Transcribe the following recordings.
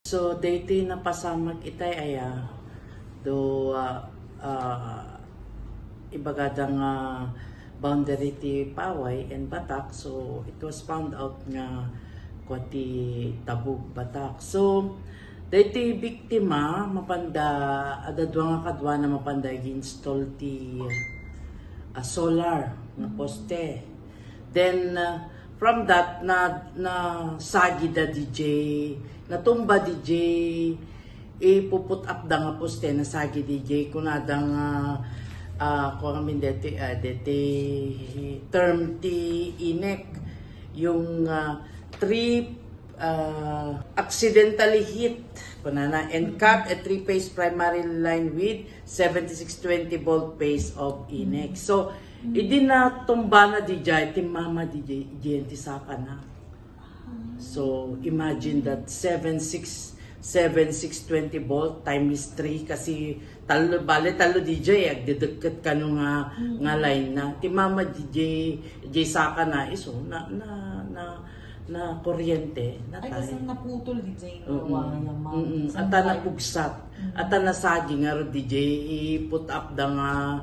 So dati na pasamag itay aya do ibagadang boundary ti Paway and Batak. So it was found out nga kwati Tabuk Batak. So dati biktima mapanda adadwa nga kadwa na mapanda install ti solar na poste. Then from that na sagi da DJ natumba DJ ipuput up da nga poste na sagi DJ kunada nga kung kami deti term ti INEC yung accidentally hit kunana and cut a 3-phase primary line with 7620 volt phase of INEC. So idi na tumba na DJ ti mama DJ GNT saka na. So imagine that 7620 volt times 3 kasi talo DJ agdedeket kanu nga line na ti mama DJ saka na iso na kuryente na ay kasi naputol DJ ata na bugsat ata na sagi nga ro DJ i-put up da nga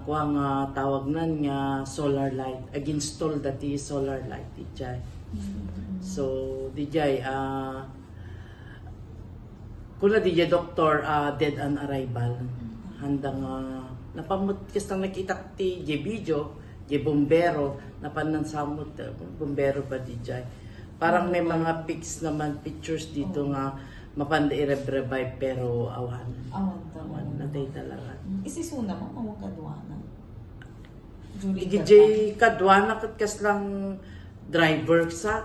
kwa nga tawag nan nga solar light ag-install dati solar light DJ. So DJ kuna DJ doktor dead on arrival handang napamut kastang nakita ti je video je bombero napanan samot bombero ba DJ parang may mga pics naman pictures dito nga mapanda i-revive pero awan natay talaga isisuna mo ang kadwana DJ kadwana kat kas lang driver sa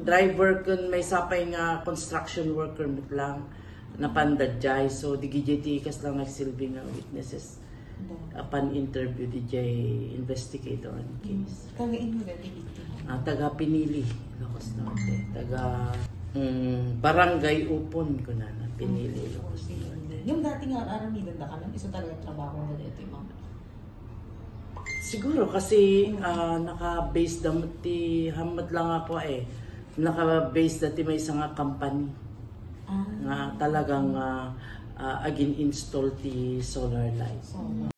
driver kun may sapay nga construction worker mit lang napandadjay so digijay kas lang nagsilbi nga witnesses upon interview DJ investigator on case kagain mo dati taga Pinili Ilocos Norte taga barangay Upon ko na Pinili Ilocos Norte. Yung dati nga aramidan da ka lang isa talaga trabaho na dito ma'am. Siguro kasi naka-base damot ti hamat lang ako naka-base dati may isang company nga talagang agin install ti solar light.